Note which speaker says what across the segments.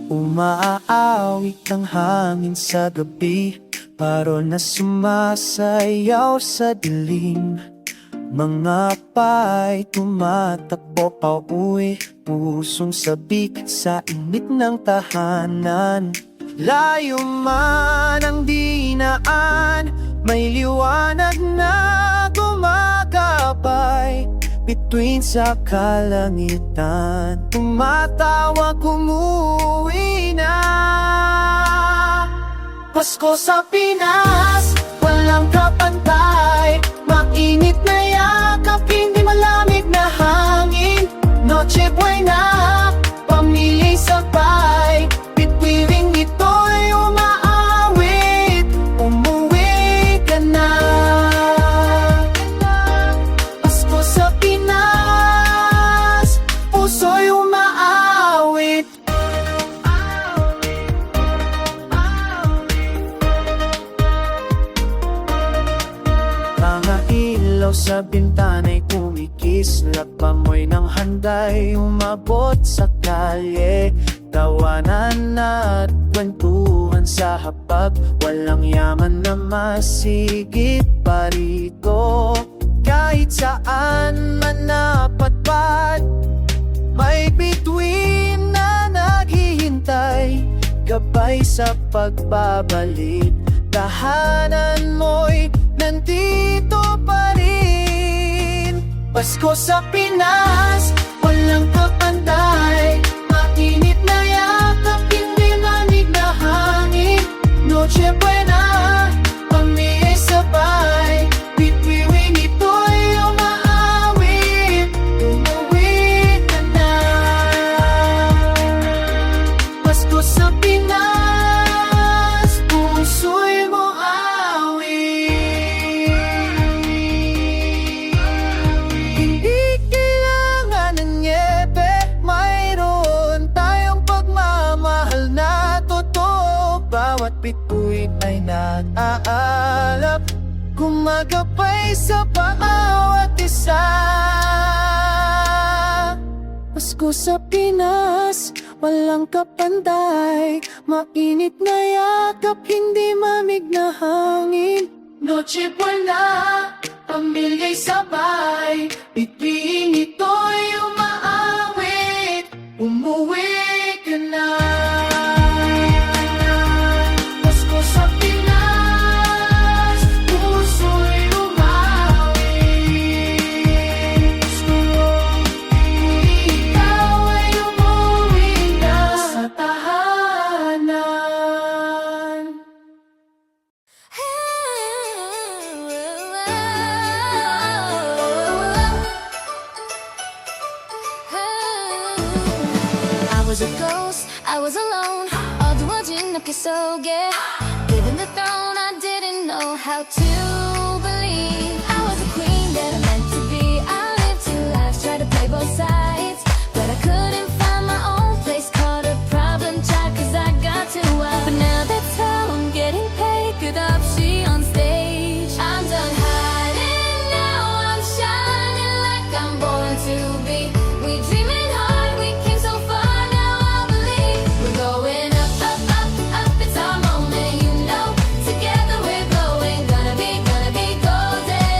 Speaker 1: Umaawit ang hangin sa gabi, parol na sumasayaw sa dilim. Mga pa'y tumatakbo pauwi, pusong sabik sa init ng tahanan. Layo man ang dinaan, may liwanag na gumagabay bituin sa kalangitan. Tumatawag, umuwi na. Pasko sa Pinas, walang kapantay. Mainit na yakap, hindi malamig na hangin. Noche buena, pamilya'y sabay. Bituing ito'y umaawit, umuwi ka na. Pasko sa Pinas, puso'y umaawit. Mga ilaw sa bintana'y kumikislap, amoy ng handay umabot sa kalye. Tawanan at kwentuhan sa hapag, walang yaman na masigit pa rito. Kahit saan man napatpat, may bituin na naghihintay, gabay sa pagbabalik. Tahanan mo'y nandito pa rin. Pasko sa Pinas, walang kapantay. Mainit na yakap, hindi manig na hangin. Noche buena, pamilya'y sabay. Bituin ito'y umaawit, umuwi ka na. Pasko sa Pinas, puso'y moawit. Hindi kailangan ng niebe, mayroon tayong pagmamahal na totoo. Bawat bituin ay nag-aalap, gumagabay sa bawat isa. Pasko sa Pinas, walang kapantay. Mainit na yakap, hindi mamig na hangin. Noche buena, pamilya'y sabay. Bituin ito'y umaawit, umuwi ka na. Pasko sa Pinas, puso'y umawit. Ikaw ay umuwi na sa tahanan.
Speaker 2: I was a ghost, I was alone. 어두워진 어깨 속에 given the throne, I didn't know how to believe I was a queen that I meant to be. I lived two lives, tried to play both sides, but I couldn't find my own place. Caught a problem child, cause I got too wild. But now that's how I'm getting paid. Good up, she on stage. I'm done hiding, now I'm shining like I'm born to be. We dreaming hard, we came so far, now I believe we're going up, up, up, up. It's our moment, you know. Together we're glowing, gonna be golden.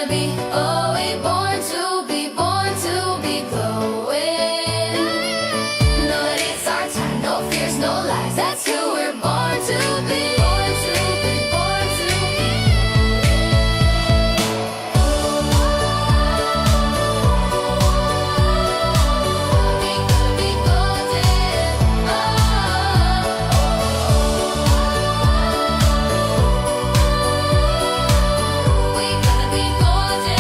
Speaker 2: gonna be, oh, we born to be glowing. Know that it's our time, no fears, no lies. That's who we're born to be. Born to be, born to be. We gonna be golden. We gonna be golden.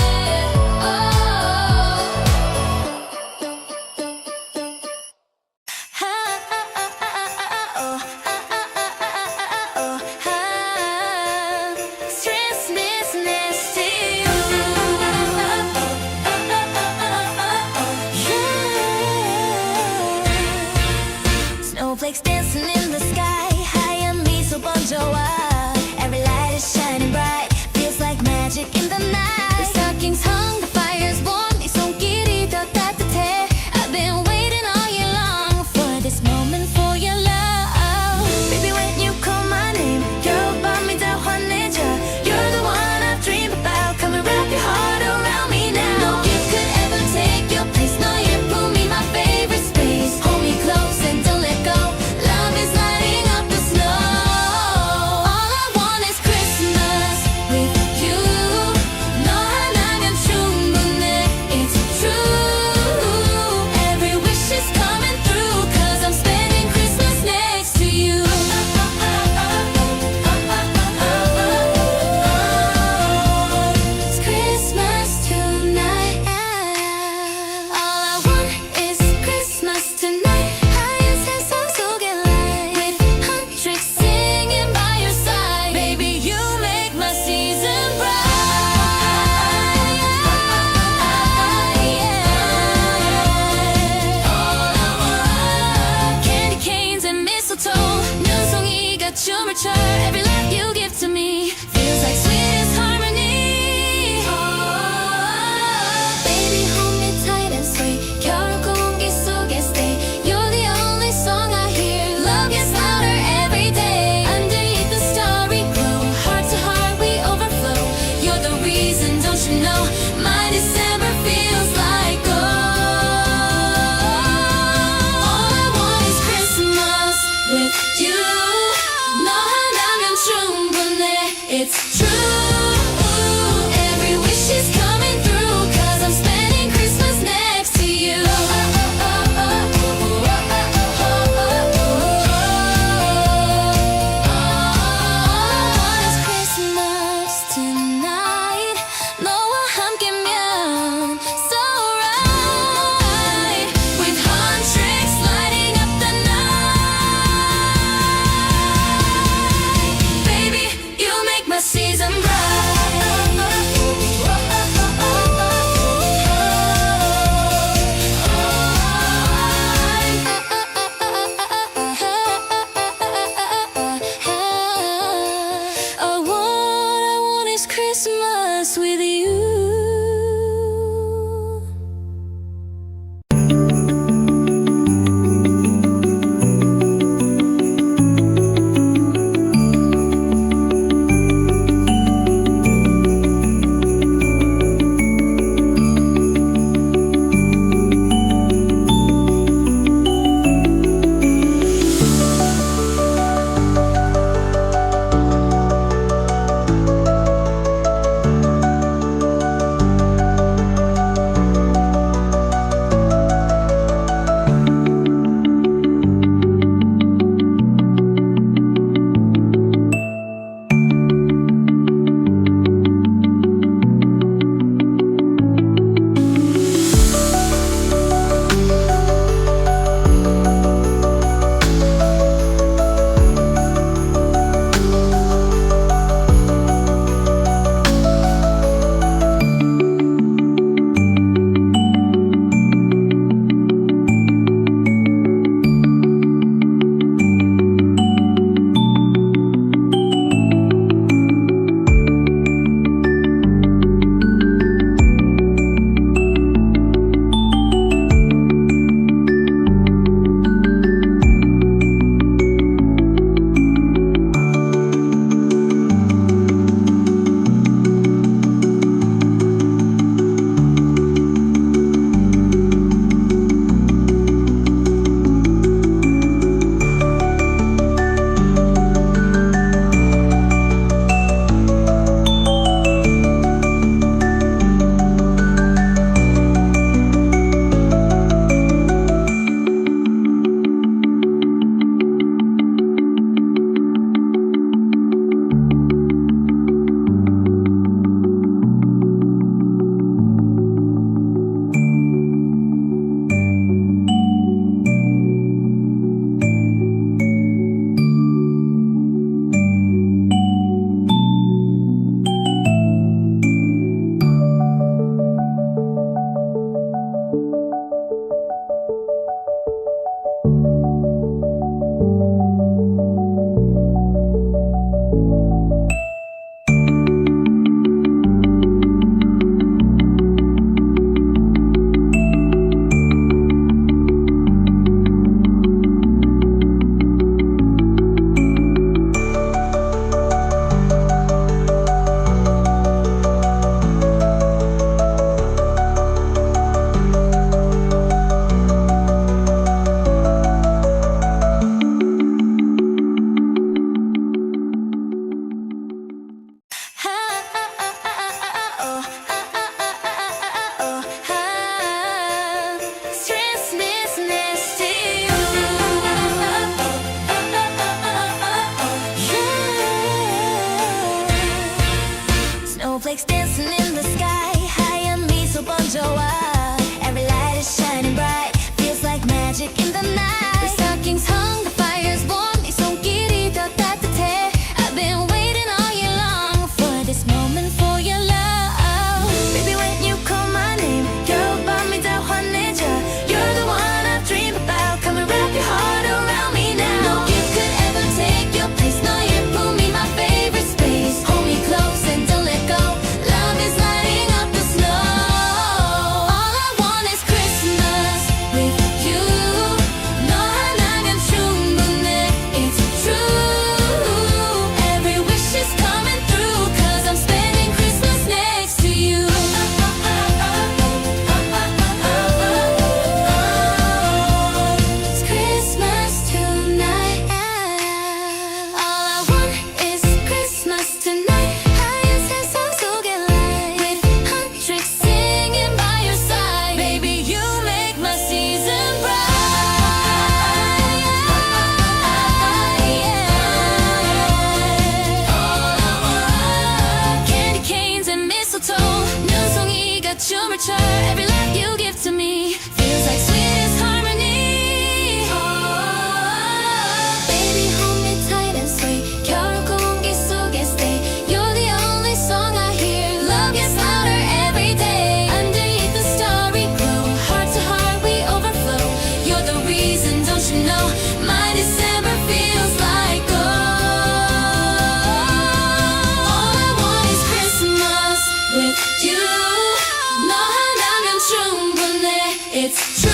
Speaker 2: It's true.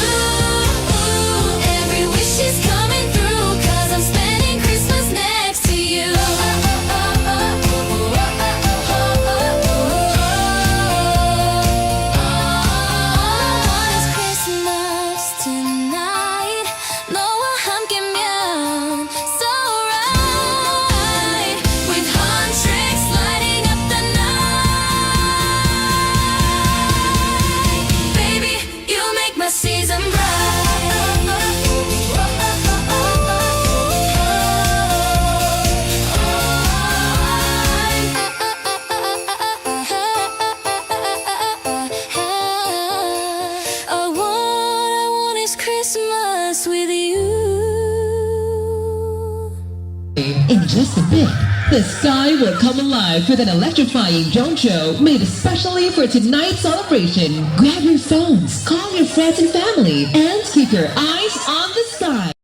Speaker 2: Every wish is coming through, 'cause I'm spending Christmas next to you. It's Christmas tonight. 너와 함께면 so right. With huntrix lighting up the night. Baby, you make my season I want is Christmas with you.
Speaker 3: In just a bit, the sky will come alive with an electrifying drone show made especially for tonight's celebration. Grab your phones, call your friends and family, and keep your eyes on the sky.